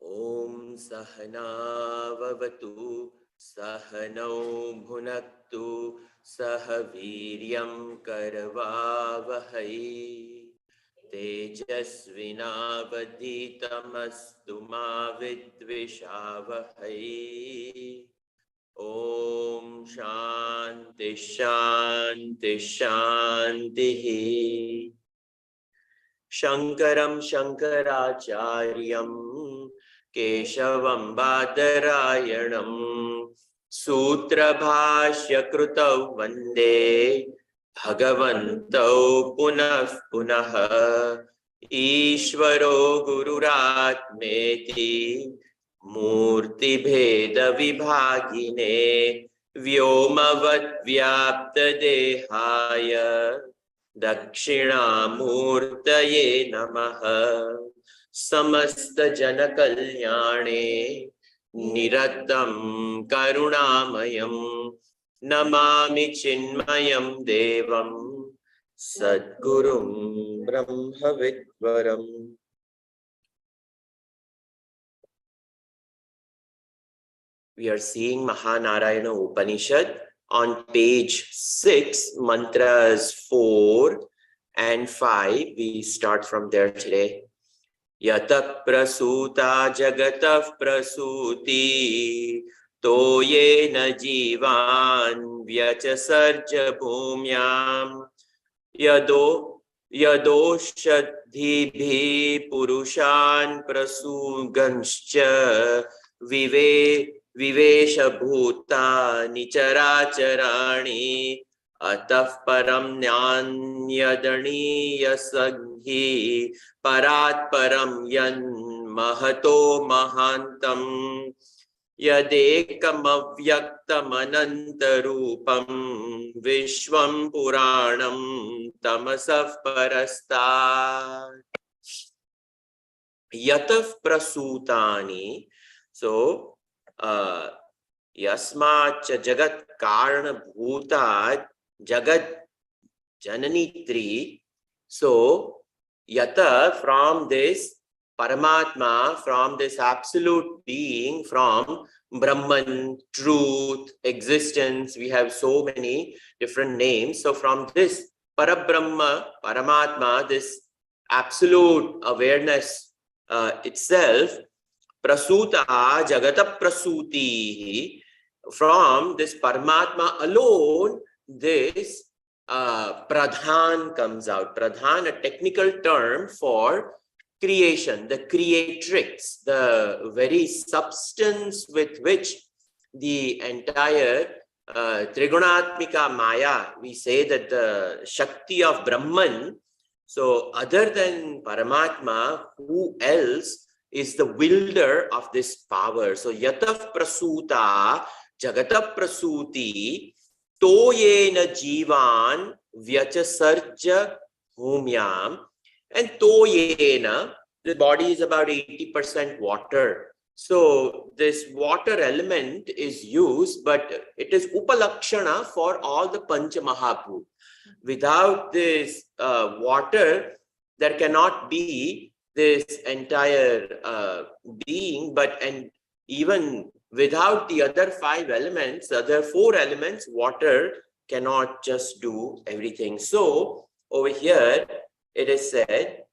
Om Sahanavavatu Sahanau Bhunaktu Sahaviryam Karavavahai Tejasvinavaditamastu ma vidvishavahai. Om Shanti Shanti Shanti. Shankaram Shankaracharyam Keshavam Badarayanam Sutra Bhashya Krutau Vande Bhagavantau Punah Punah Ishvaro Gururatmeti Murti Bheda Vibhagine Vyomavat Vyapta Dehaya Dakshinamurtaye Namaha Samasta Janakalyane Niratam Karunamayam Namami Chinmayam Devam Sadgurum Brahmavidvaram. We are seeing Mahanarayana Upanishad on page 6, mantras 4 and 5. We start from there today. Yata prasuta jagatah prasuti toyena jivan vyachasarja bhumyam yadoshadhibhi purushan prasuganscha Vivesha bhuta nicharacarani ataf param nyanyadaniya saghi parat param yan mahato mahantam yadekam avyaktam anantarupam vishwam puranam tamasaf parastat yataf prasutani. So Yasmacha Jagat Karana Bhuta Jagat Jananitri. So Yata, from this Paramatma, from this absolute being, from Brahman, truth, existence, we have so many different names. So from this Parabrahma, Paramatma, this absolute awareness itself, Prasuta Jagata Prasuti, from this Paramatma alone, this Pradhan comes out. Pradhan, a technical term for creation, the creatrix, the very substance with which the entire Trigunatmika Maya, we say that the Shakti of Brahman. So other than Paramatma, who else is the wielder of this power? So Yataf Prasuta Jagata Prasuti Toyena Jivan Vyachasarja Bhumyam. And Toyena, the body is about 80% water. So this water element is used, but it is Upalakshana for all the Pancha Mahabhut. Without this water, there cannot be this entire being, and even without the other 5 elements, the other 4 elements, water cannot just do everything. So over here, it is said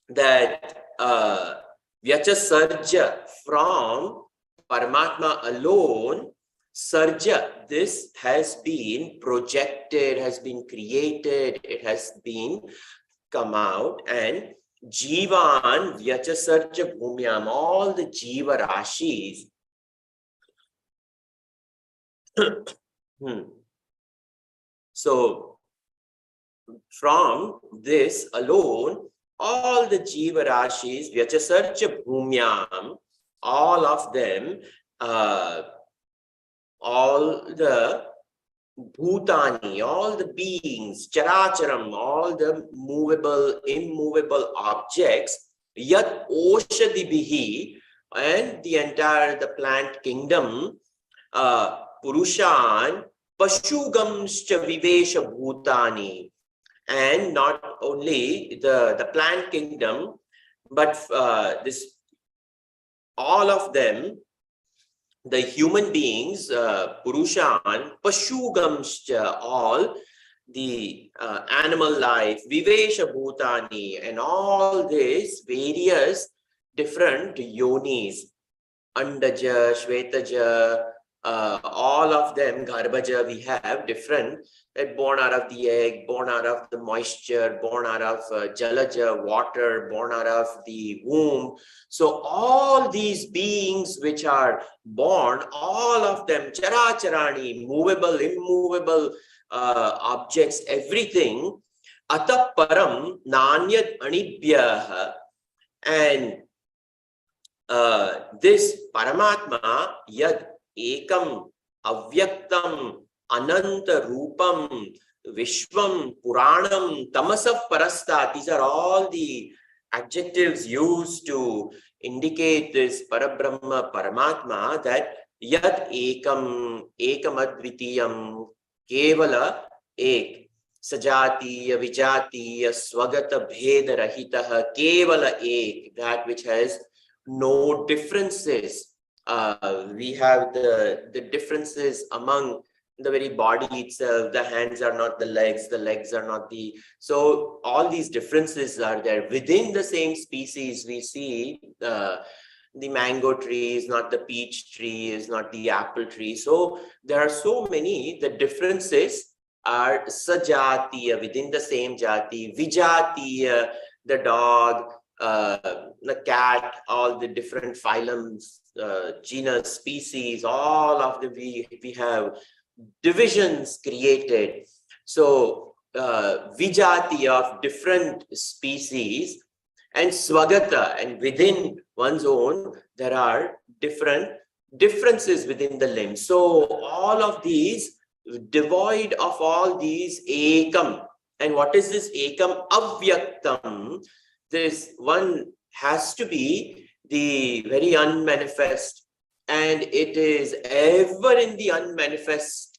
that Vyacha Sarja, from Paramatma alone, Sarja, this has been projected, has been created, it has been come out, and Jivan Vyacha Sarja Bhumyam, all the Jiva Rashis. So from this alone, all the Jiva Rashis, Vyachasarja Bhumyam, all of them, all the Bhutani, all the beings, Characharam, all the movable, immovable objects, Yat Oshadibhihi, and the entire, the plant kingdom, Purushan, Pashugamscha Vivesha Bhutani. And not only the plant kingdom, but this all of them, the human beings, Purushan, Pashugamscha, all the animal life, Vivesha Bhutani, and all these various different yonis, Andaja, Shvetaja, all of them, Garbhaja, we have different, that born out of the egg, born out of the moisture, born out of Jalaja, water, born out of the womb. So all these beings which are born, all of them, Characharani, movable, immovable objects, everything, Atap Param, Nanyat Anibhyaha, and this Paramatma, Yad Ekam Avyaktam Ananta Rupam Vishwam Puranam Tamasav Parastat, these are all the adjectives used to indicate this Parabrahma Paramatma, that Yad Ekam Ekamadvitiyam Kevala Ek Sajatiya Vijatiya Swagata Bheda Rahitaha Kevala Ek, that which has no differences. We have the differences among the very body itself. The hands are not the legs are not the... So all these differences are there. Within the same species, we see the mango tree is not the peach tree, is not the apple tree. So there are so many, the differences are sajatiya, within the same jati, vijatiya, the dog, the cat, all the different phylums, genus, species, all of the we have divisions created. So vijati of different species, and swagata, and within one's own there are different differences within the limbs. So all of these, devoid of all these, ekam. And what is this ekam? Avyaktam. This one has to be the very unmanifest, and it is ever in the unmanifest.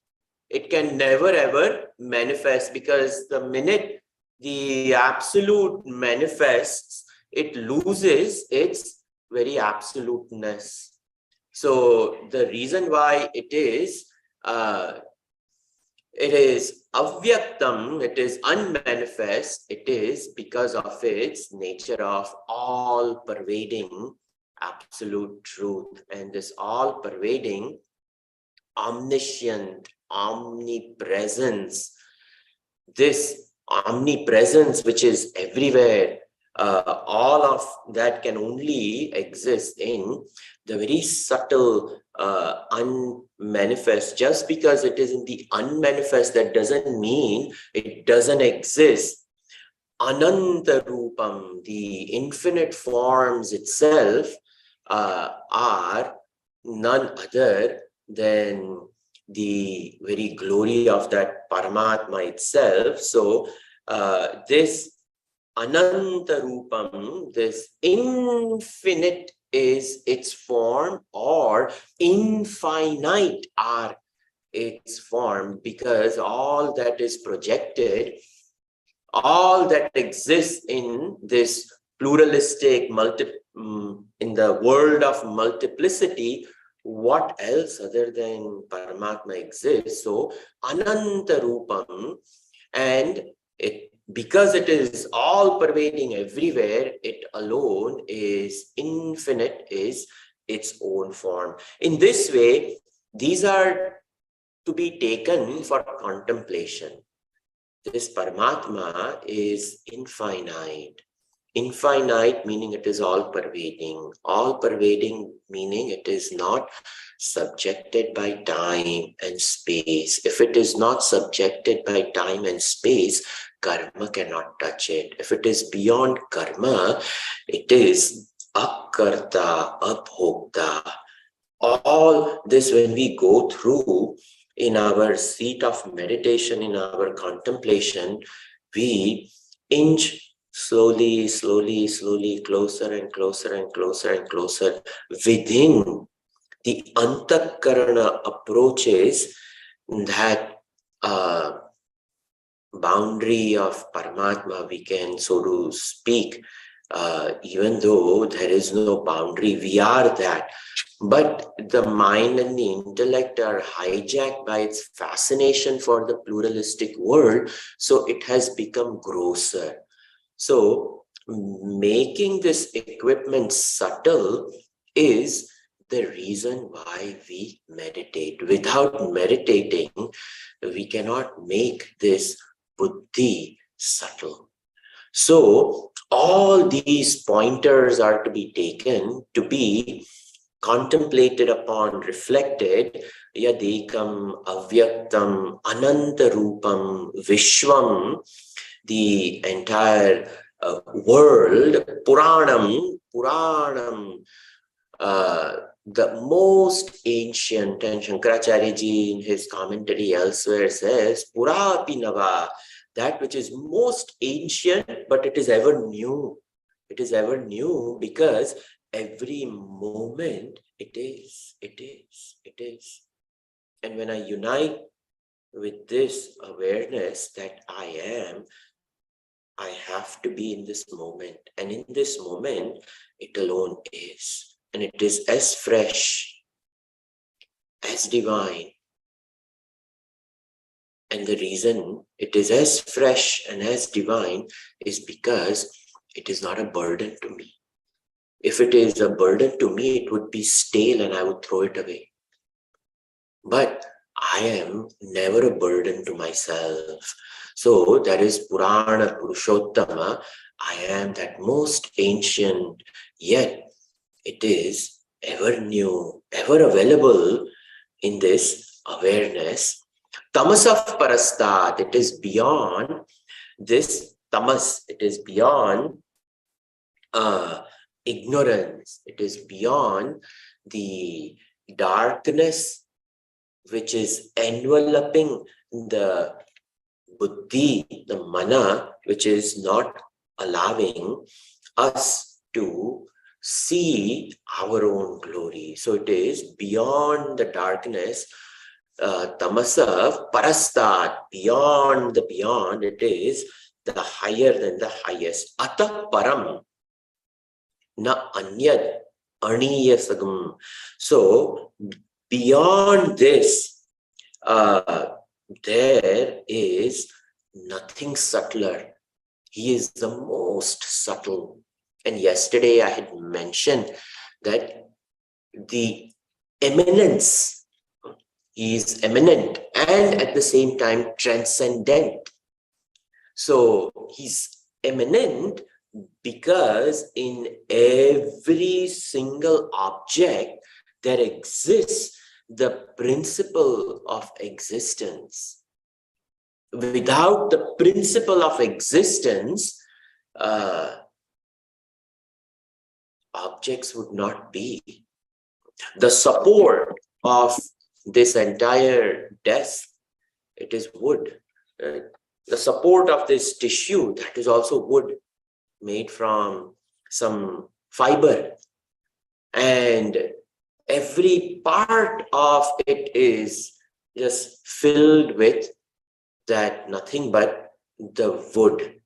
It can never ever manifest, because the minute the absolute manifests, it loses its very absoluteness. So the reason why it is avyaktam, it is unmanifest, it is because of its nature of all-pervading absolute truth. And this all-pervading, omniscient, omnipresence, this omnipresence which is everywhere, all of that can only exist in the very subtle unmanifest. Just because it is in the unmanifest, that doesn't mean it doesn't exist. Ananta Rupam, the infinite forms itself, are none other than the very glory of that Paramatma itself. So this Ananta Rupam, this infinite is its form, or infinite are its form, because all that is projected, all that exists in this pluralistic, in the world of multiplicity, what else other than Paramatma exists? So Ananta Rupam, and because it is all pervading everywhere, it alone is infinite, is its own form. In this way, these are to be taken for contemplation. This Paramatma is infinite. Infinite meaning it is all-pervading. All-pervading meaning it is not subjected by time and space. If it is not subjected by time and space, karma cannot touch it. If it is beyond karma, it is akarta, abhokta. All this, when we go through in our seat of meditation, in our contemplation, we inch slowly, slowly, slowly, closer and closer and closer and closer within the antakarana approaches that boundary of Paramatma, we can, so to speak, Even though there is no boundary, we are that. But the mind and the intellect are hijacked by its fascination for the pluralistic world, so it has become grosser. So making this equipment subtle is the reason why we meditate. Without meditating, we cannot make this buddhi subtle. So all these pointers are to be taken, to be contemplated upon, reflected. Yadekam avyaktam anantarupam vishwam, the entire world, Puranam, the most ancient, and Shankaracharya ji in his commentary elsewhere says, Purapi Nava, that which is most ancient, but it is ever new. It is ever new because every moment it is. And when I unite with this awareness that I have to be in this moment. And in this moment, it alone is. And it is as fresh, as divine. And the reason it is as fresh and as divine is because it is not a burden to me. If it is a burden to me, it would be stale and I would throw it away. But I am never a burden to myself. So that is Purana Purushottama. I am that most ancient, yet it is ever new, ever available in this awareness. Tamasaf parastat, it is beyond this tamas, it is beyond ignorance, it is beyond the darkness which is enveloping the buddhi, the mana, which is not allowing us to see our own glory. So it is beyond the darkness, tamasa parastat, beyond the beyond, it is the higher than the highest. Ata param, na anyad, aniya sagam. So beyond this, there is nothing subtler. He is the most subtle. And yesterday I had mentioned that the eminence, he is eminent and at the same time transcendent. So he's eminent because in every single object there exists the principle of existence. Without the principle of existence, objects would not be. The support of this entire desk, it is wood. The support of this tissue, that is also wood, made from some fiber. And every part of it is just filled with that nothing but the wood.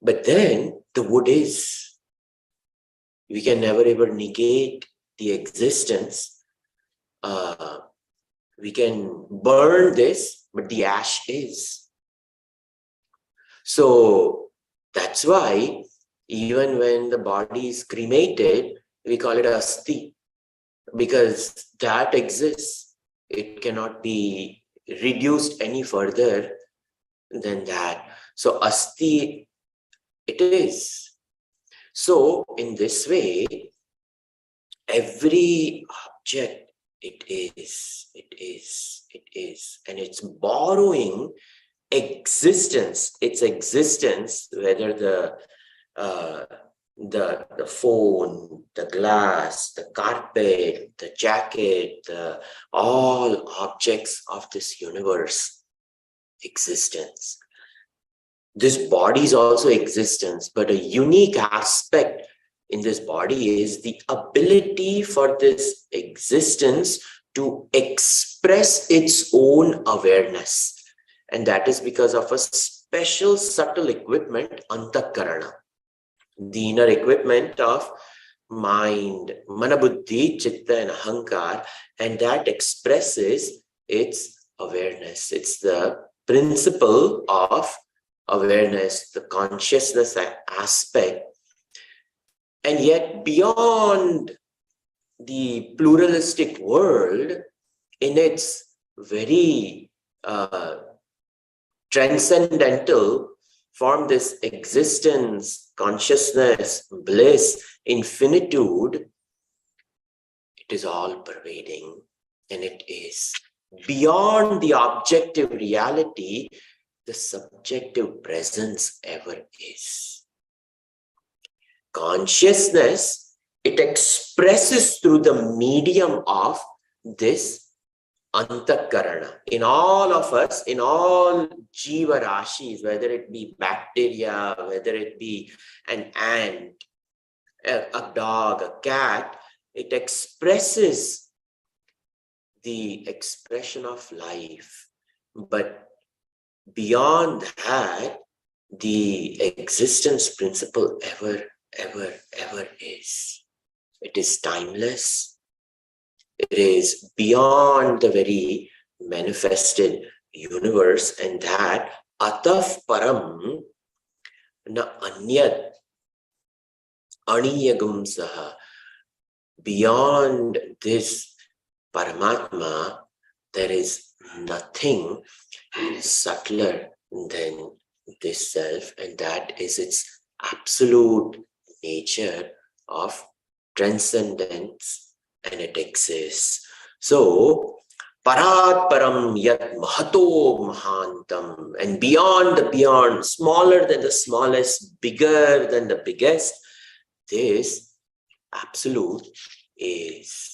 But then the wood is. We can never ever negate the existence. We can burn this, but the ash is. So that's why even when the body is cremated, we call it asti, because that exists. It cannot be reduced any further than that. So asti, it is. So in this way, every object, it is, and it's borrowing existence, its existence, whether the phone, the glass, the carpet, the jacket, all objects of this universe, existence. This body is also existence, but a unique aspect in this body is the ability for this existence to express its own awareness. And that is because of a special subtle equipment, antakarana. the inner equipment of mind, mana, buddhi, chitta, and ahankar, and that expresses its awareness. It's the principle of awareness, the consciousness aspect. And yet, beyond the pluralistic world, in its very transcendental form, this existence, consciousness, bliss, infinitude, it is all pervading, and it is beyond the objective reality, the subjective presence ever is. Consciousness, it expresses through the medium of this antakarana. In all of us, in all jiva rashis, whether it be bacteria, whether it be an ant, a dog, a cat, it expresses the expression of life. But beyond that, the existence principle ever is. It is timeless. It is beyond the very manifested universe, and that ataf param na anyad aniyagam saha. Beyond this Paramatma, there is nothing subtler than this self, and that is its absolute nature of transcendence, and it exists. So, parat param yat mahato mahantam, and beyond the beyond, smaller than the smallest, bigger than the biggest, this absolute is.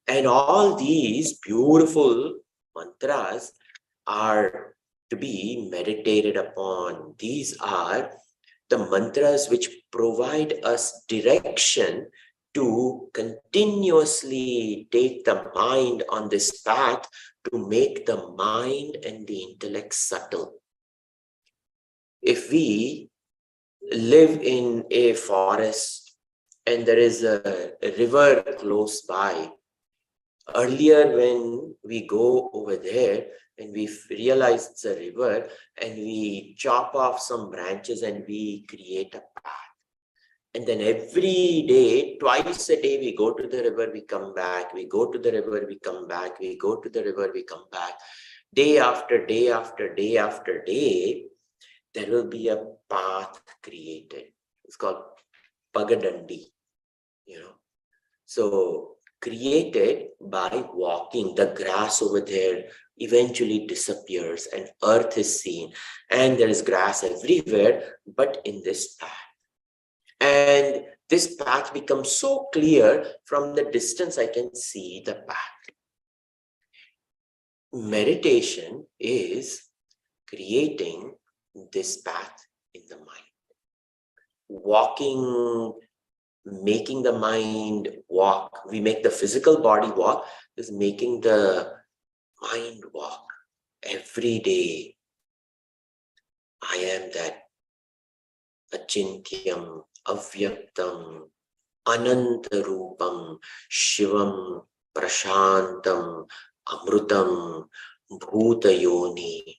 And all these beautiful mantras are to be meditated upon. These are the mantras which provide us direction to continuously take the mind on this path to make the mind and the intellect subtle. If we live in a forest and there is a river close by, earlier when we go over there and we realize it's a river and we chop off some branches and we create a path. And then every day, twice a day, we go to the river, we come back, we go to the river, we come back, we go to the river, we come back. Day after day after day after day, there will be a path created. It's called Pagadandi, So created by walking. The grass over there eventually disappears and earth is seen, and there is grass everywhere, but in this path. And this path becomes so clear from the distance I can see the path. Meditation is creating this path in the mind. Walking, making the mind walk. We make the physical body walk, is making the mind walk every day. I am that achintyam, avyaktam, anantarupam, shivam, prashantam, amrutam, bhutayoni,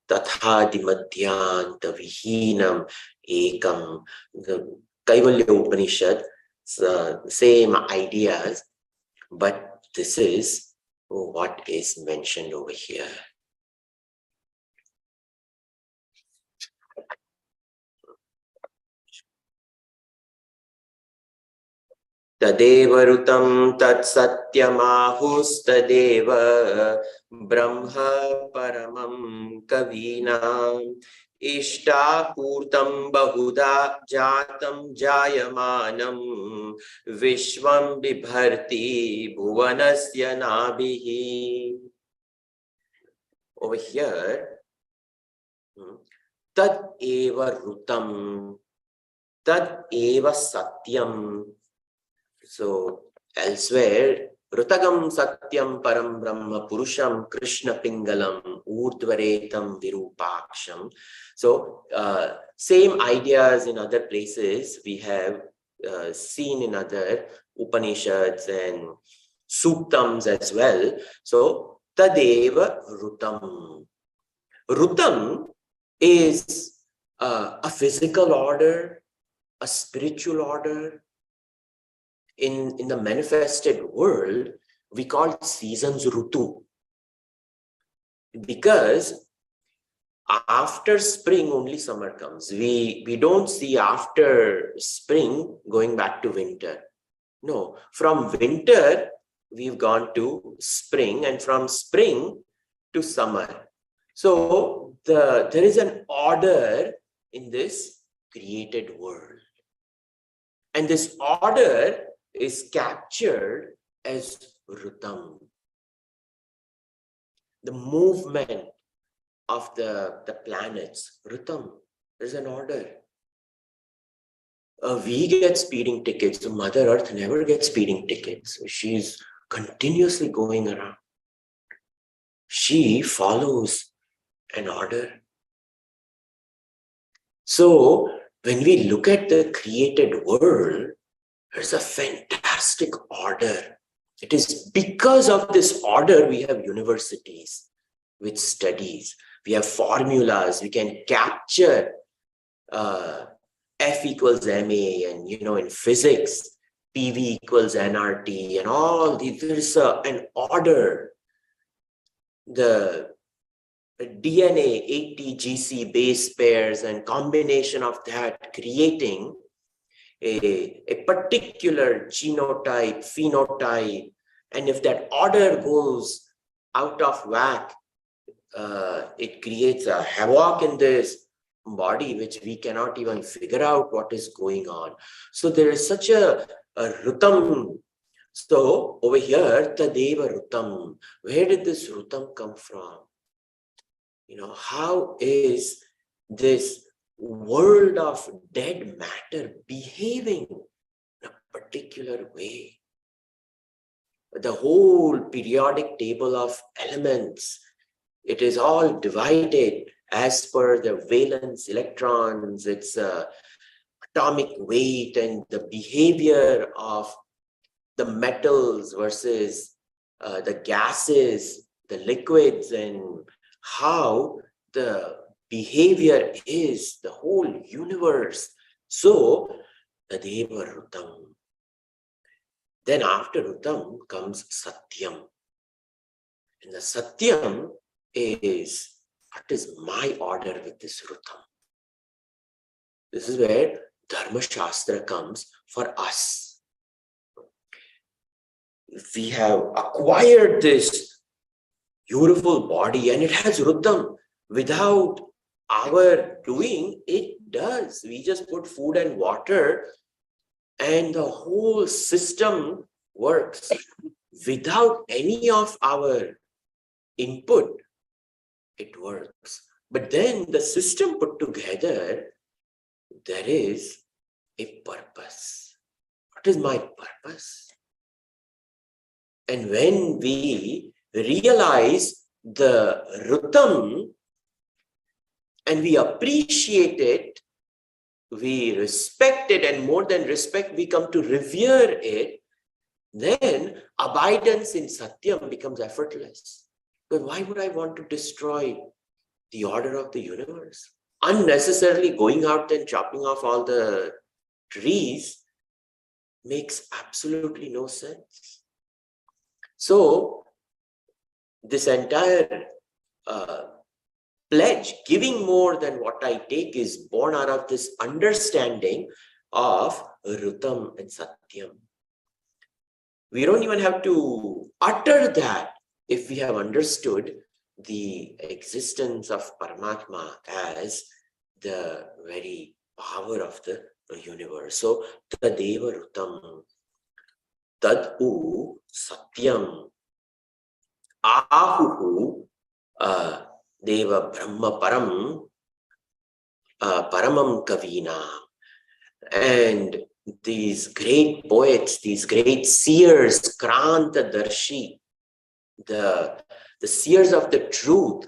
tathadimadhyanta vihinam ekam. The Kaivalya Upanishad, same ideas, but this is what is mentioned over here. Tadevarutam tat satyamahustadeva brahma paramam kavinam Ishtakurtam bahuda jatam jayamanam vishvam bibharti bhuvanasya nabhihi. Over here, tad eva rutam, tad eva satyam. So elsewhere, Rutagam Satyam Param Brahma Purusham Krishna Pingalam Urdhvaretam Virupaksham. So, same ideas in other places we have seen in other Upanishads and Suktams as well. So, Tadeva Rutam. Rutam is a physical order, a spiritual order. In the manifested world, we call seasons Rutu. Because after spring, only summer comes. We don't see after spring going back to winter. No, from winter, we've gone to spring, and from spring to summer. So there is an order in this created world. And this order is captured as Rutam. The movement of the planets, Rutam. There's an order. We get speeding tickets. Mother Earth never gets speeding tickets. She's continuously going around. She follows an order. So when we look at the created world, there's a fantastic order. It is because of this order we have universities with studies. We have formulas. We can capture F equals MA, and in physics, PV equals nRT, and all these. There's an order. The DNA, ATGC base pairs, and combination of that creating a particular genotype, phenotype, and if that order goes out of whack, it creates a havoc in this body, which we cannot even figure out what is going on. So there is such a Rutam. So over here, Tadeva Rutam. Where did this Rutam come from? How is this world of dead matter behaving in a particular way? The whole periodic table of elements, it is all divided as per the valence electrons, its atomic weight, and the behavior of the metals versus the gases, the liquids, and how the behavior is, the whole universe. So, Tadeva Rutam. Then after Rutam comes Satyam. And the Satyam is, what is my order with this Rutam? This is where Dharma Shastra comes for us. We have acquired this beautiful body and it has Rutam. Without our doing, it does. We just put food and water and the whole system works. Without any of our input, it works. But then the system put together, there is a purpose. What is my purpose? And when we realize the Rutam and we appreciate it, we respect it, and more than respect, we come to revere it, then abidance in Satyam becomes effortless. But why would I want to destroy the order of the universe? Unnecessarily going out and chopping off all the trees makes absolutely no sense. So, this entire pledge, giving more than what I take, is born out of this understanding of Rutam and Satyam. We don't even have to utter that if we have understood the existence of Paramatma as the very power of the universe. So, Tadeva Rutam, Tadu Satyam, Ahuhu Deva Brahma Param Paramam Kavina. And these great poets, these great seers, Kranta Darshi, the seers of the truth,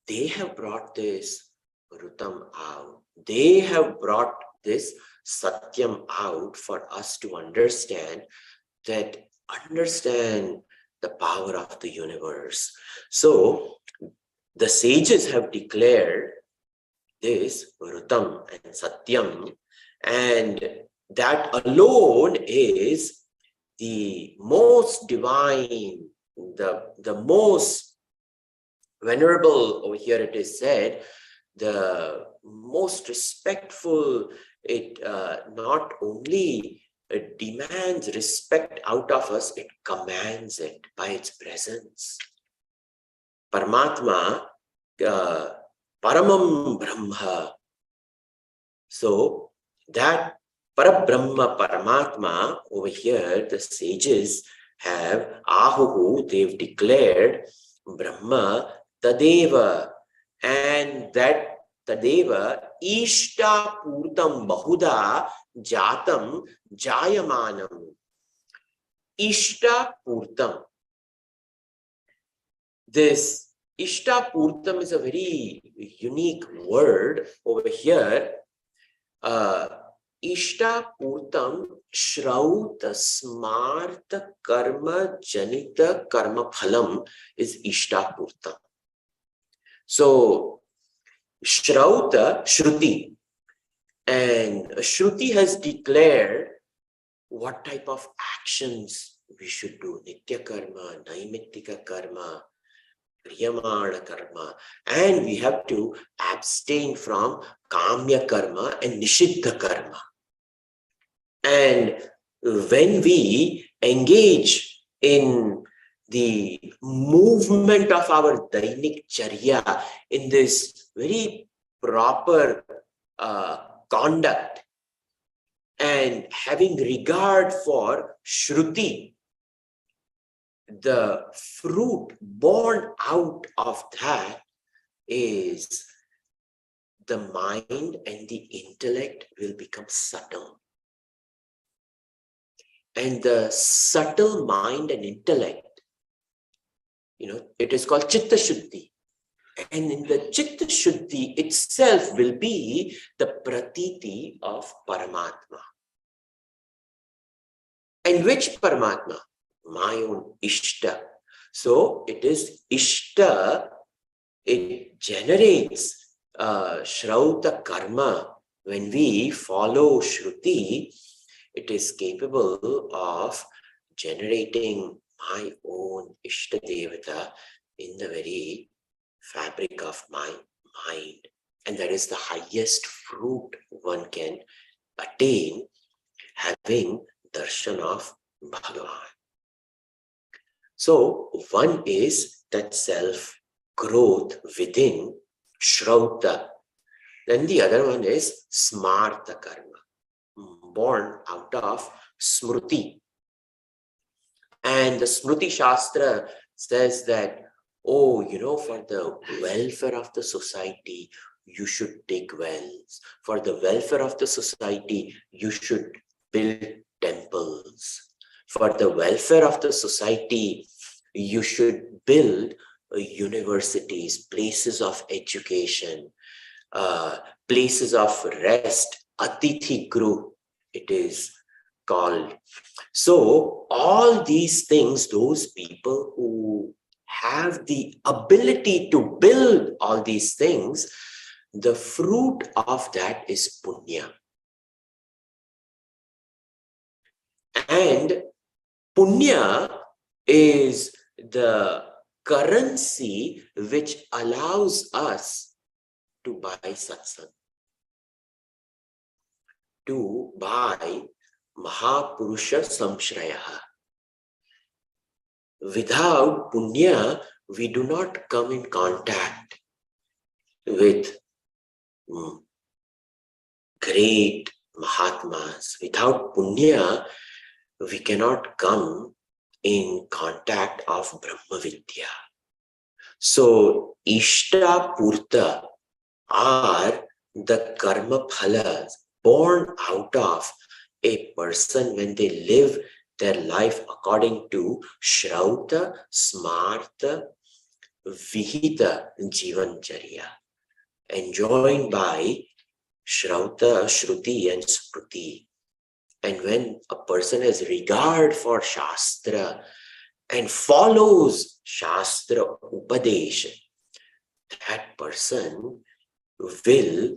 they have brought this Rutam out. They have brought this Satyam out for us to understand the power of the universe. So the sages have declared this Rutam and Satyam, and that alone is the most divine, the most venerable, over here it is said, the most respectful. It not only demands respect out of us, it commands it by its presence. Paramatma, Paramam Brahma. So that Parabrahma, Paramatma, over here, the sages have Ahuhu, they've declared Brahma Tadeva, and that Tadeva Ishta Purtam Bahuda Jatam Jayamanam. Ishta Purtam. This Ishta Purtam is a very unique word over here. Ishta Purtam Shrauta Smarta Karma Janita Karma Phalam is Ishta Purtam. So Shrauta, Shruti, and Shruti has declared what type of actions we should do. Nitya Karma, Naimittika Karma, Priyamana Karma, and we have to abstain from Kamya Karma and Nishiddha Karma. And when we engage in the movement of our Dainik Charya, in this very proper conduct, and having regard for Shruti, the fruit born out of that is the mind and the intellect will become subtle. And the subtle mind and intellect, it is called Chitta Shuddhi. And in the Chitta Shuddhi itself will be the Pratiti of Paramatma. And which Paramatma? My own Ishta. So it is Ishta, it generates Shrauta Karma. When we follow Shruti, it is capable of generating my own Ishta Devata in the very fabric of my mind. And that is the highest fruit one can attain, having darshan of Bhagavan. So one is that self-growth within Shrauta. Then the other one is Smarta Karma, born out of Smruti. And the Smruti Shastra says that, for the welfare of the society, you should dig wells. For the welfare of the society, you should build temples. For the welfare of the society, you should build universities, places of education, places of rest, Atithi Guru, it is called. So all these things, those people who have the ability to build all these things, the fruit of that is punya. And punya is the currency which allows us to buy satsang, to buy Mahapurusha Samshrayaha. Without punya, we do not come in contact with great Mahatmas. Without punya, we cannot come in contact of Brahma Vidya. So, Ishta Purta are the karma phalas born out of a person, when they live their life according to Shrauta, Smarta, Vihita Jivancharya, enjoined by Shrauta, Shruti and Smriti. And when a person has regard for Shastra and follows Shastra Upadesha, that person will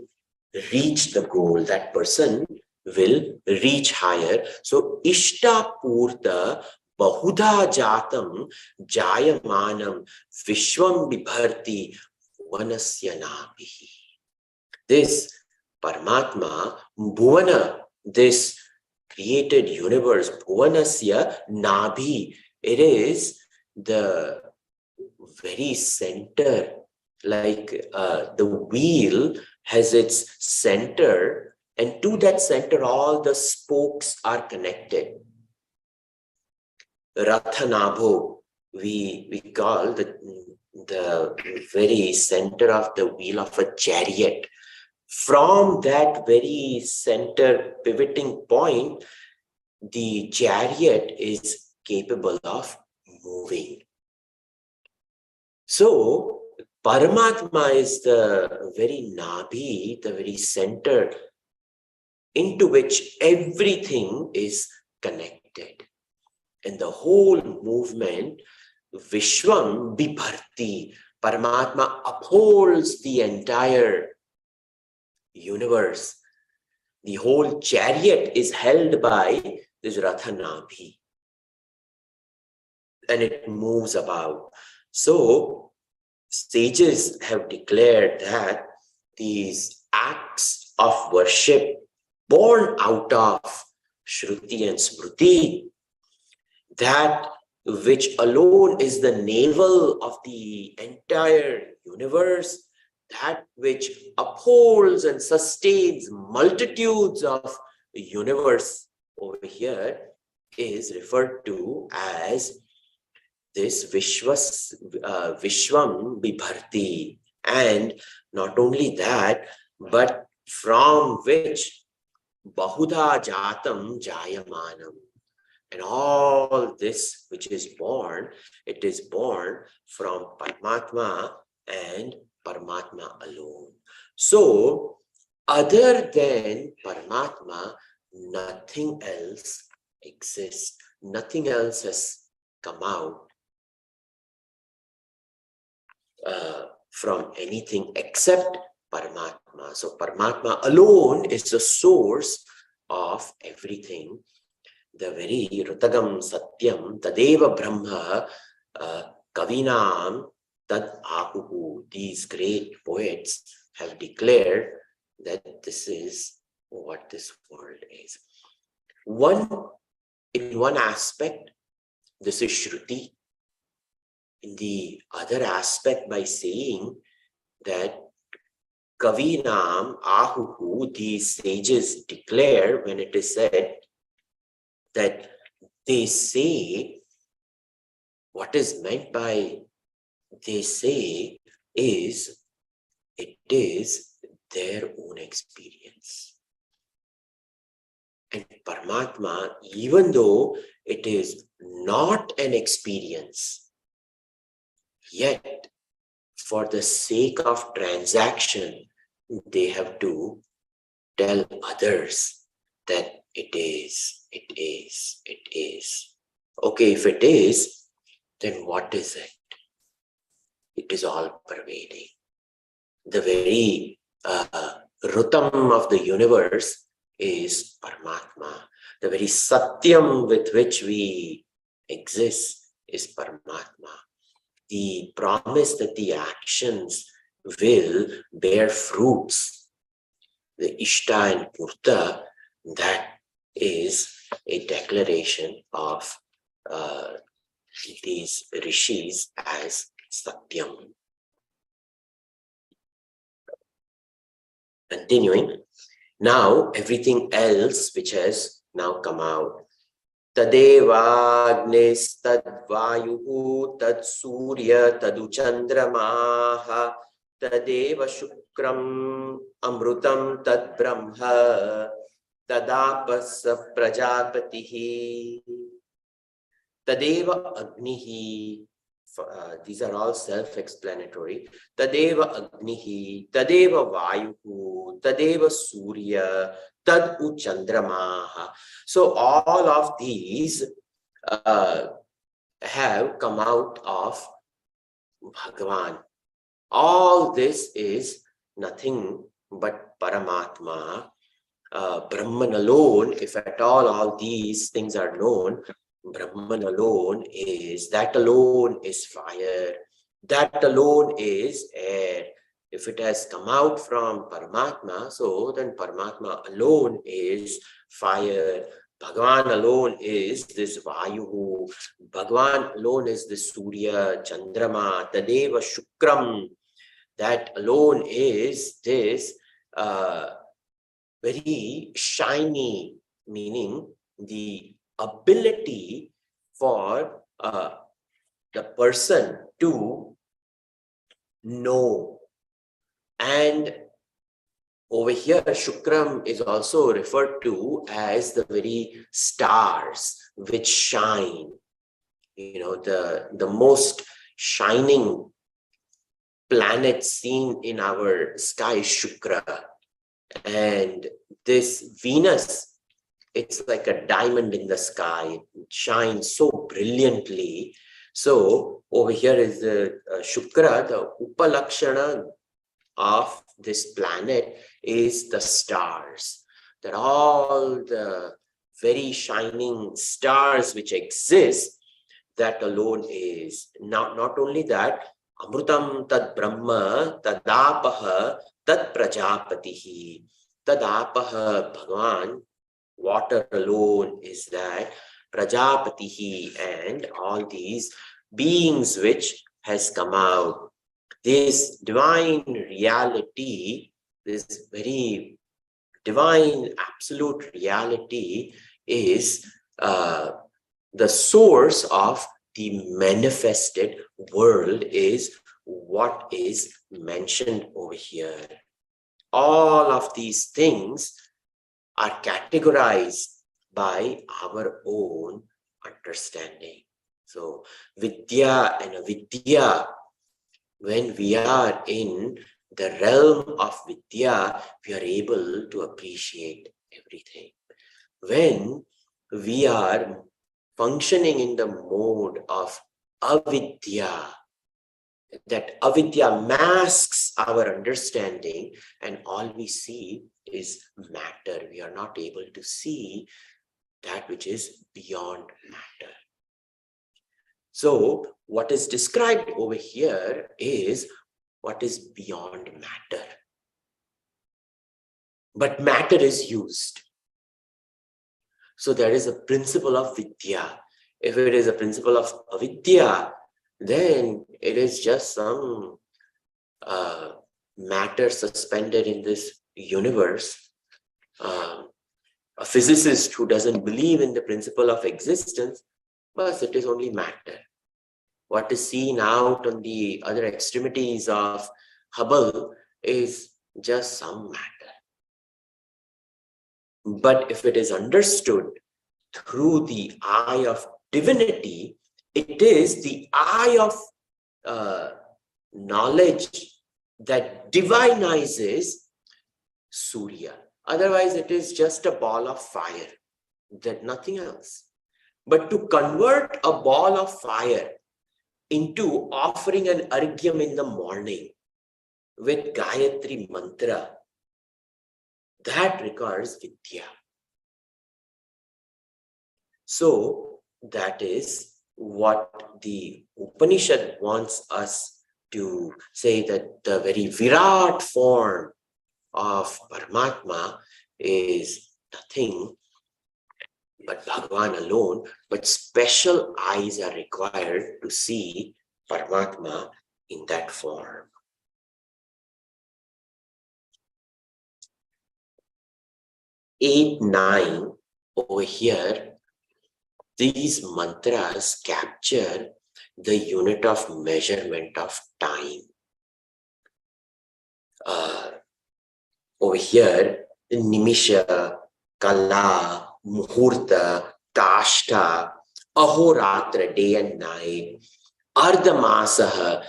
reach the goal. That person will reach higher. So, Ishta Purta Bahudha Jatam Jayamanam Vishwam Bibharti Bhuvanasya Nabhi. This Paramatma, Bhuvana, this created universe, Bhuvanasya Nabhi, it is the very center, like the wheel has its center, and to that center all the spokes are connected. Rathanabho, we call the very center of the wheel of a chariot. From that very center pivoting point, the chariot is capable of moving. So, Paramatma is the very Nabhi, the very center into which everything is connected. And the whole movement, Vishwam Bibharti, Paramatma upholds the entire universe. The whole chariot is held by this Rathanabhi, and it moves about. So, sages have declared that these acts of worship born out of Shruti and Smriti, that which alone is the navel of the entire universe, that which upholds and sustains multitudes of universe over here, is referred to as this Vishwam Bibharti. And not only that, but from which Bahudha Jatam Jayamanam. And all this which is born, it is born from Paramatma and Paramatma alone. So, other than Paramatma, nothing else exists. Nothing else has come out from anything except Paramatma. So, Paramatma alone is the source of everything. The very Rutagam Satyam Tadeva Brahma Kavinam Tad Ahuhu. These great poets have declared that this is what this world is. In one aspect, this is Shruti. In the other aspect, by saying that Kavinam Ahuhu, these sages declare, when it is said that they say, what is meant by they say is, it is their own experience. And Paramatma, even though it is not an experience, yet for the sake of transaction, they have to tell others that it is. Okay, if it is, then what is it? It is all pervading. The very Rutam of the universe is Paramatma. The very Satyam with which we exist is Paramatma. The promise that the actions will bear fruits, the Ishta and Purta, that is a declaration of these rishis as Satyam. Continuing, now everything else which has now come out. Tadevagnis tadvayuhu tad surya tadu chandramaha tadeva shukram amrutam tad brahma Tadapasa Prajapatihi Tadeva Agnihi. These are all self-explanatory. Tadeva Agnihi, Tadeva Vayuhu, Tadeva Surya, Tadu Chandramaha. So all of these have come out of Bhagavan. All this is nothing but Paramatma. Brahman alone, if at all these things are known, Brahman alone is, that alone is fire, that alone is air. If it has come out from Paramatma, so then Paramatma alone is fire. Bhagavan alone is this Vayu. Bhagavan alone is the Surya, Chandrama, Tadeva Shukram. That alone is this very shiny, meaning the ability for the person to know. And over here, Shukram is also referred to as the very stars which shine. You know, the most shining planet seen in our sky is Shukra. And this Venus, it's like a diamond in the sky. It shines so brilliantly. So over here is the Shukra, the Upalakshana of this planet is the stars. That all the very shining stars which exist, that alone is. Not only that, Amrutam tad Brahma tadapaha tad Prajapatihi. Tadapaha Bhagavan, water alone is that. Prajapatihi, and all these beings which has come out. This divine reality, this very divine absolute reality is the source of the manifested world, is what is mentioned over here. All of these things are categorized by our own understanding. So Vidya and Avidya, when we are in the realm of Vidya, we are able to appreciate everything. When we are functioning in the mode of Avidya, that Avidya masks our understanding, and all we see is matter. We are not able to see that which is beyond matter. So what is described over here is what is beyond matter. But matter is used. So there is a principle of Vidya. If it is a principle of Avidya, then it is just some matter suspended in this universe. A physicist who doesn't believe in the principle of existence, but it is only matter. What is seen out on the other extremities of Hubble is just some matter. But if it is understood through the eye of divinity, it is the eye of knowledge that divinizes Surya. Otherwise, it is just a ball of fire, that nothing else. But to convert a ball of fire into offering an argyam in the morning with Gayatri mantra, that requires Vidya. So that is what the Upanishad wants us to say, that the very Virat form of Paramatma is nothing but Bhagavan alone, but special eyes are required to see Paramatma in that form. Eight, 9 over here, these mantras capture the unit of measurement of time. Over here, Nimisha, Kala, Muhurta, Kashta, Ahoratra, day and night, Ardhamasaha,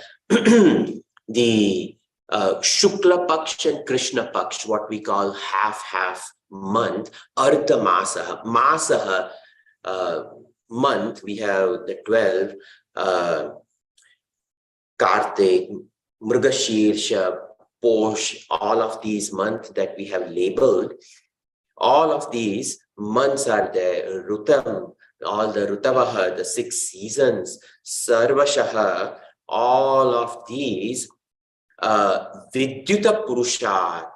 the Shukla Paksh and Krishna Paksh, what we call half month, Ardhamasaha, Masaha, month, we have the 12, Kartik, Mrgashirsha, Posh, all of these months that we have labeled, all of these months are there. Rutam, all the Rutavaha, the 6 seasons, Sarvashaha, all of these, Vidyuta Purushat,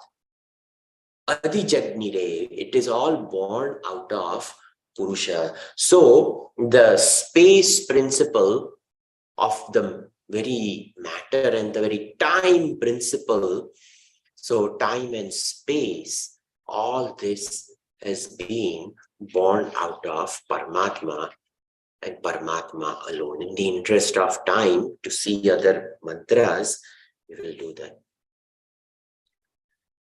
Adijagnire, it is all born out of Purusha. So the space principle of the very matter and the very time principle, so time and space, all this has been born out of Paramatma and Paramatma alone. In the interest of time, to see other mantras, we will do that.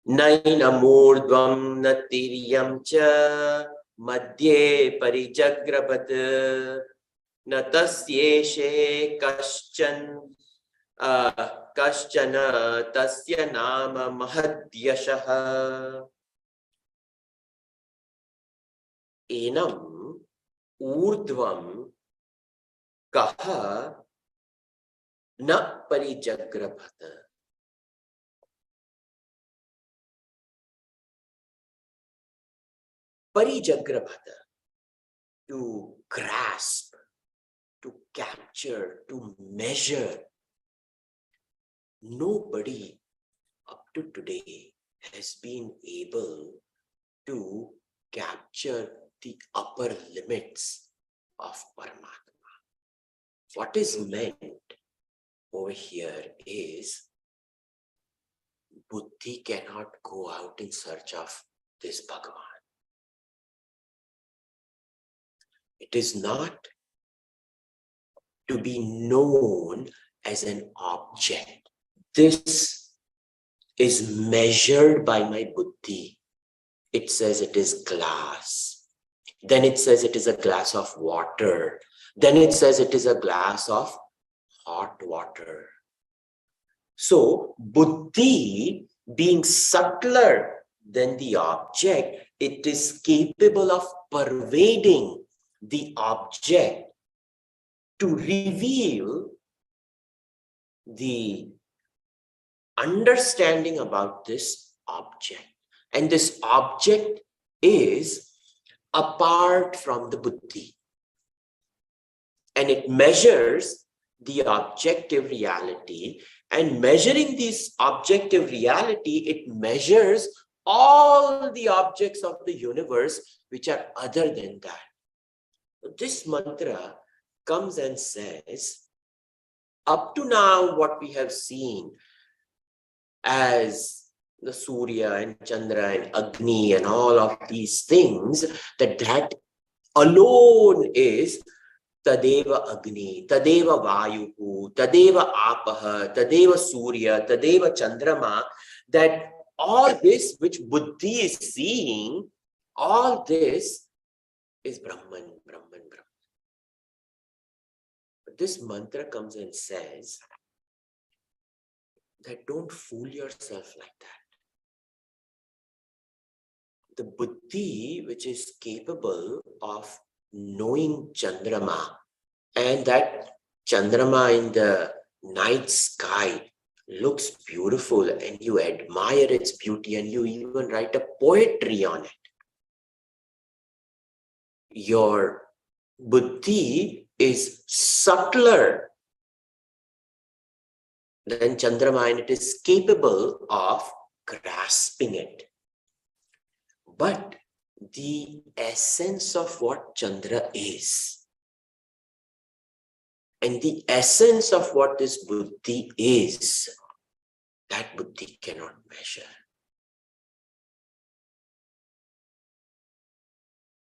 Nainamurdvam natiryam cha madhye parijagrapat natasyeshe kaschan kaschana tasya nama mahadyashaha enam urdhvam kaha na parijagrabhata. Parijagrabhata, to grasp, to capture, to measure. Nobody up to today has been able to capture the upper limits of Paramatma. What is meant over here is Buddhi cannot go out in search of this Bhagavan. It is not to be known as an object. This is measured by my Buddhi. It says it is glass. Then it says it is a glass of water. Then it says it is a glass of hot water. So, Buddhi being subtler than the object, it is capable of pervading the object to reveal the understanding about this object. And this object is apart from the Buddhi. And it measures the objective reality. And measuring this objective reality, it measures all the objects of the universe which are other than that. This mantra comes and says, up to now, what we have seen as the Surya and Chandra and Agni and all of these things, that alone is Tadeva Agni, Tadeva Vayuhu, Tadeva Apaha, Tadeva Surya, Tadeva Chandrama, that all this which Buddhi is seeing, all this is Brahman, Brahman, Brahman. But this mantra comes and says that don't fool yourself like that. The Buddhi, which is capable of knowing Chandrama, and that Chandrama in the night sky looks beautiful and you admire its beauty and you even write a poetry on it. Your Buddhi is subtler than Chandrama and it is capable of grasping it. But the essence of what Chandra is and the essence of what this Buddhi is, that Buddhi cannot measure.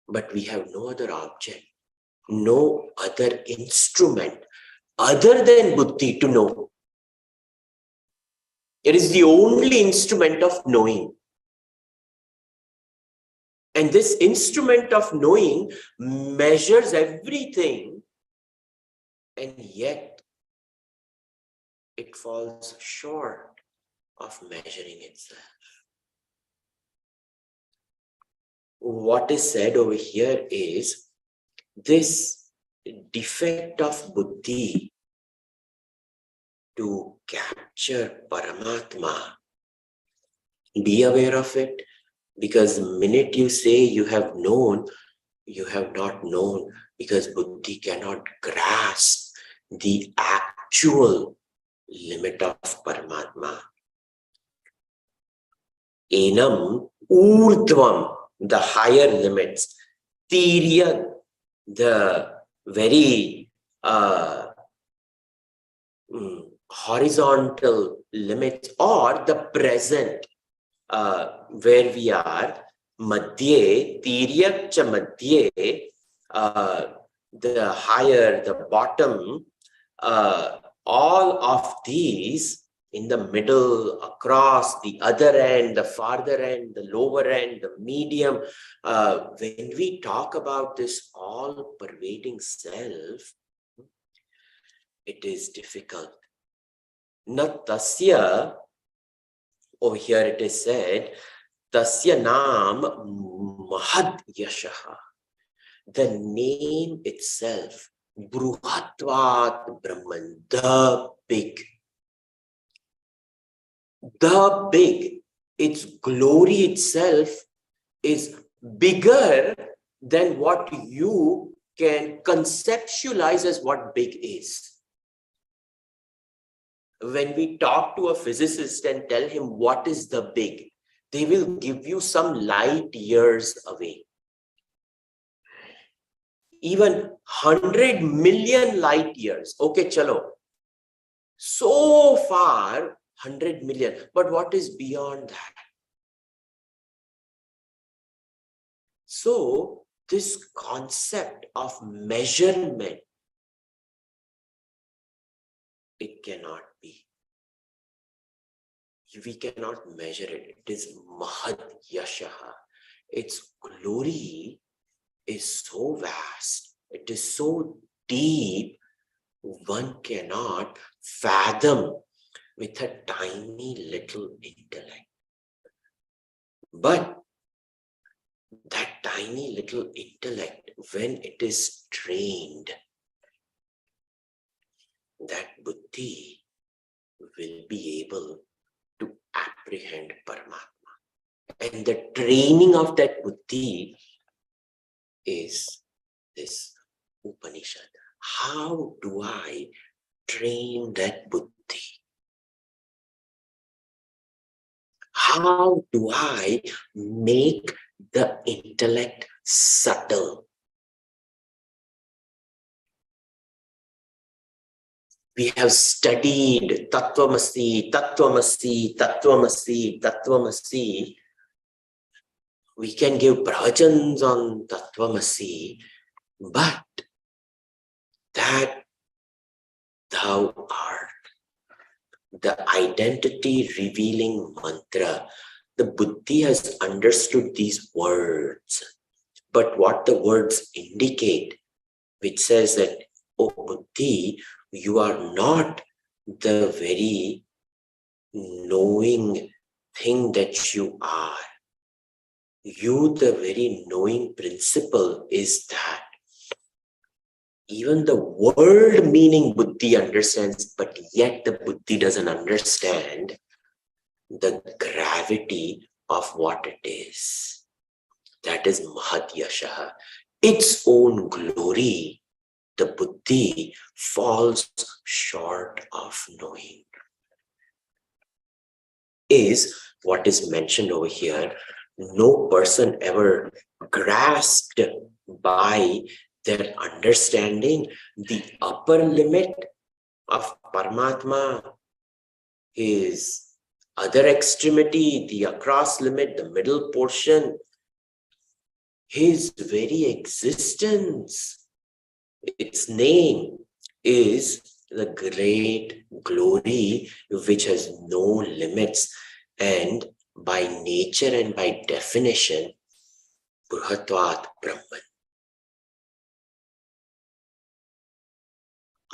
But we have no other object, no other instrument other than Buddhi to know. It is the only instrument of knowing. And this instrument of knowing measures everything, and yet it falls short of measuring itself. What is said over here is this defect of buddhi to capture Paramatma. Be aware of it, because the minute you say you have known, you have not known, because buddhi cannot grasp the actual limit of Paramatma. Enam urdhvam, the higher limits. Tiryan, the very horizontal limits, or the present, where we are. Madhye, tiryak cha madhye, the higher, the bottom, all of these in the middle, across, the other end, the farther end, the lower end, the medium. When we talk about this all-pervading self, it is difficult. Not tasya, over here it is said, tasya nam mahad yashaha. The name itself, bruhatvat brahman, the big. The big, its glory itself is bigger than what you can conceptualize as what big is. When we talk to a physicist and tell him what is the big, they will give you some light years away. Even 100 million light years. Okay, chalo. So far, 100 million. But what is beyond that? So, this concept of measurement, it cannot be. We cannot measure it. It is mahad yashaha. Its glory is so vast. It is so deep. One cannot fathom with a tiny little intellect. But that tiny little intellect, when it is trained, that buddhi will be able to apprehend Paramatma. And the training of that buddhi is this Upanishad. How do I train that buddhi? How do I make the intellect subtle? We have studied Tattvamasi, Tattvamasi, Tattvamasi, Tattvamasi. We can give pravachans on Tattvamasi, but that thou art, the identity revealing mantra, the buddhi has understood these words. But what the words indicate, which says that, oh buddhi, you are not the very knowing thing that you are. You, the very knowing principle is that. Even the word meaning buddhi understands, but yet the buddhi doesn't understand the gravity of what it is. That is mahad yashaha. Its own glory, the buddhi falls short of knowing. Is what is mentioned over here. No person ever grasped by their understanding the upper limit of Paramatma, his other extremity, the across limit, the middle portion, his very existence, its name is the great glory which has no limits, and by nature and by definition, Bruhatvat Brahman.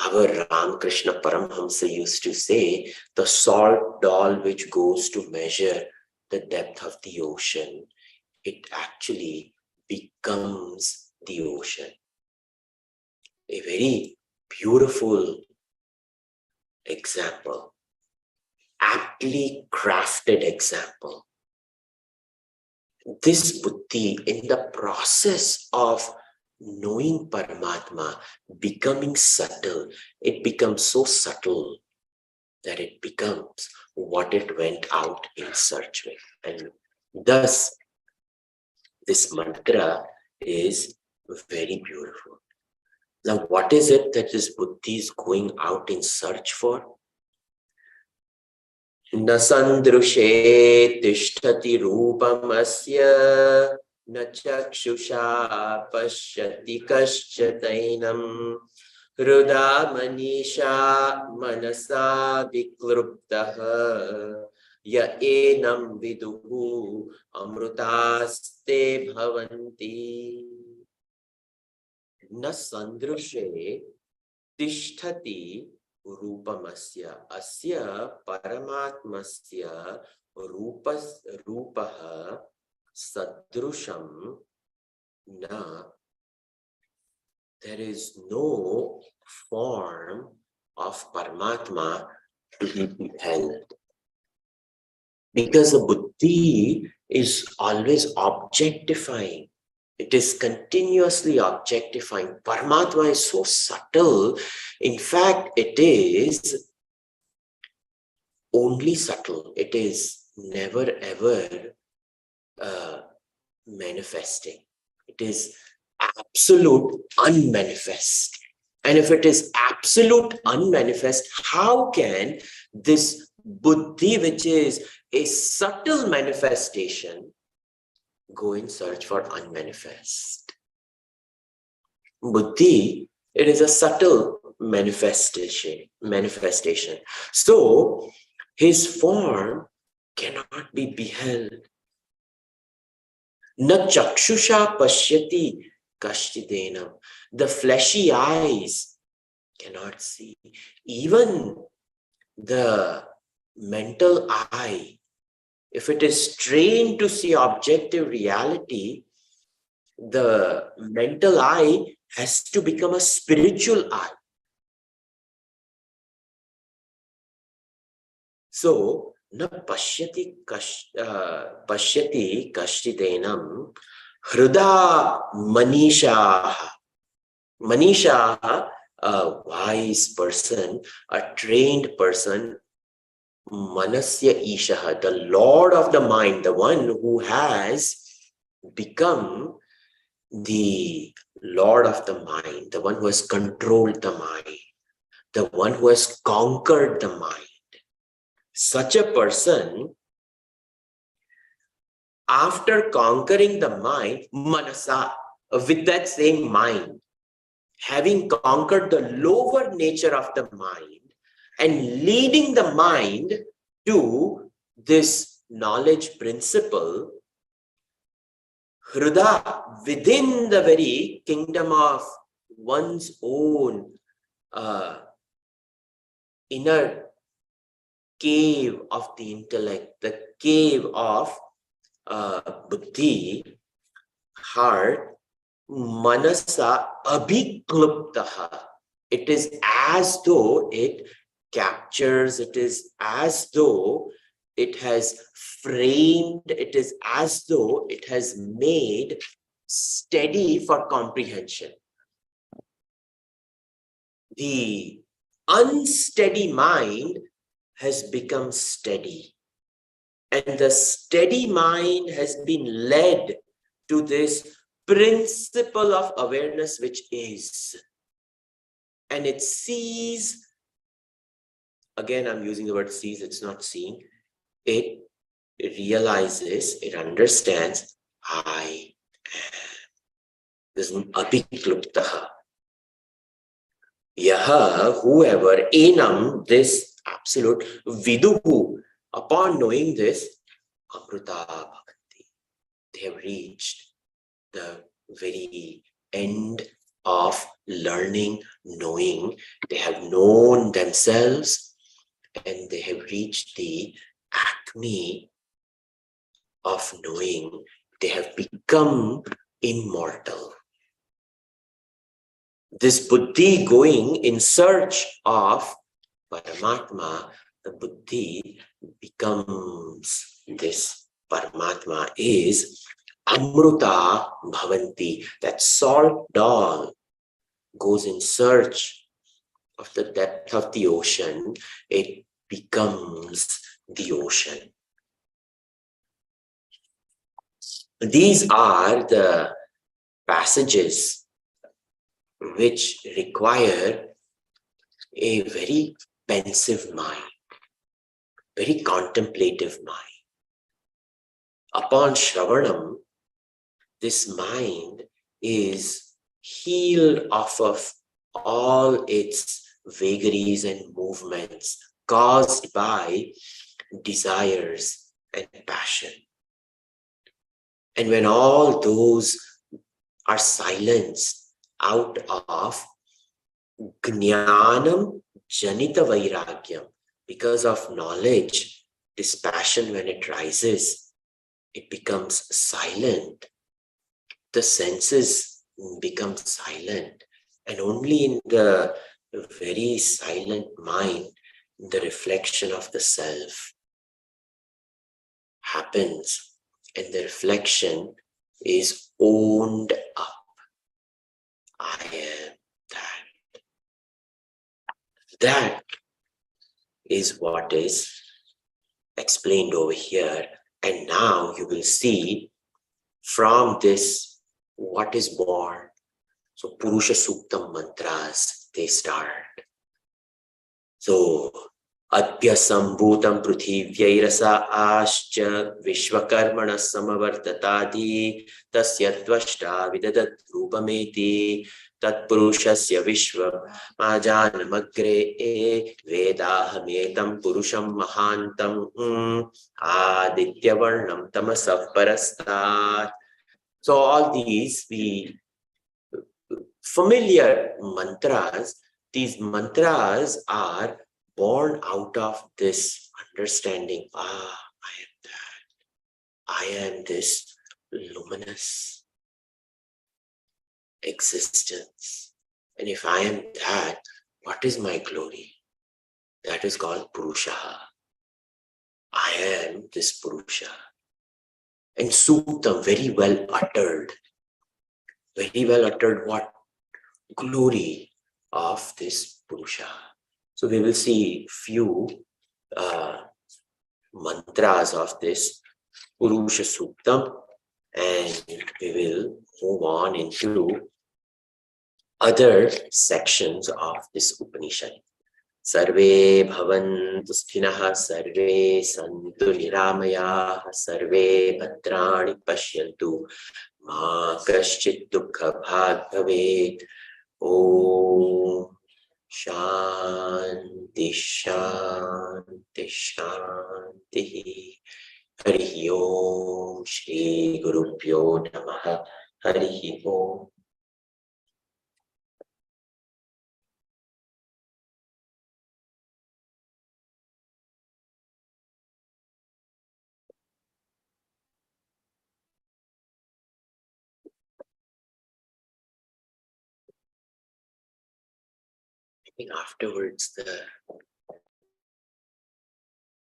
Our Ramakrishna Paramhamsa used to say, the salt doll which goes to measure the depth of the ocean, it actually becomes the ocean. A very beautiful example, aptly crafted example. This buddhi, in the process of knowing Paramatma, becoming subtle, it becomes so subtle that it becomes what it went out in search of. And thus, this mantra is very beautiful. Now, what is it that this buddhi is going out in search for? न सन्दृशे तिष्ठति रूपमस्य न चक्षुषा पश्यति कश्चिदैनं हृदा मनीषा मनसा विक्लृप्तः य एनं विदुः अमृतास्ते भवन्ति। न सन्दृशे तिष्ठति रूपमस्य अस्य परमात्मस्य रूपः सदृशं न. There is no form of Paramatma to be beheld. Because the buddhi is always objectifying. It is continuously objectifying. Paramatma is so subtle. In fact, it is only subtle. It is never ever manifesting. It is absolute unmanifest. And if it is absolute unmanifest, how can this buddhi, which is a subtle manifestation, go in search for unmanifest? Buddhi, it is a subtle manifestation. So his form cannot be beheld. Na chakshusha pashyati kashtidenam. The fleshy eyes cannot see. Even the mental eye, if it is trained to see objective reality, the mental eye has to become a spiritual eye. So, na pashyati kashtidenam hrida manishaha. Manishaha, a wise person, a trained person, manasya ishaha, the lord of the mind, the one who has become the lord of the mind, the one who has controlled the mind, the one who has conquered the mind. Such a person, after conquering the mind, manasa, with that same mind, having conquered the lower nature of the mind and leading the mind to this knowledge principle, hrida, within the very kingdom of one's own inner cave of the intellect, the cave of buddhi, heart, manasa abhikluptaha. It is as though it captures, it is as though it has framed, it is as though it has made steady for comprehension. The unsteady mind has become steady. And the steady mind has been led to this principle of awareness, which is. And it sees, again, I'm using the word sees, it's not seeing. It realizes, it understands, I am. This is abhikluptaha. Yaha, whoever, enam, this absolute, viduhu, upon knowing this, amruta bhavanti, they have reached the very end of learning, knowing. They have known themselves and they have reached the acme of knowing. They have become immortal. This buddhi going in search of Paramatma, the buddhi becomes this Paramatma is Amruta Bhavanti. That salt doll goes in search of the depth of the ocean. It becomes the ocean. These are the passages which require a very pensive mind, very contemplative mind. Upon Shravanam, this mind is healed off of all its vagaries and movements caused by desires and passion. And when all those are silenced out of Jnanam Janita Vairagyam, because of knowledge, this passion, when it rises, it becomes silent. The senses become silent, and only in the very silent mind, the reflection of the self happens, and the reflection is owned up. I am that. That is what is explained over here. And now you will see from this what is born. So Purusha Suktam mantras, they start. So Adya Sambhutam Pruthivyai Ascha Vishvakarmana Samavartatadi Tasya Dvashta Vidadat Rupameti Tat Purushasya Vishva Majanamagre Vedahametam Purusham Mahantam Aditya Varnam Tamasav Parastat. So all these familiar mantras, these mantras are born out of this understanding. I am that. I am this luminous existence. And if I am that, what is my glory? That is called Purusha. I am this Purusha. And Suktam, very well uttered. Very well uttered what? Glory of this Purusha. So we will see few mantras of this Purusha Suktam, and we will move on into other sections of this Upanishad. Sarve bhavantu sthinaha, sarve santu niramayaha, sarve bhadrani pashyantu, ma kaschit dukkha bhag bhavet. Om Shanti Shanti Shanti. Hari Om Shri Gurubhyo Namaha. Hari Om. I think afterwards the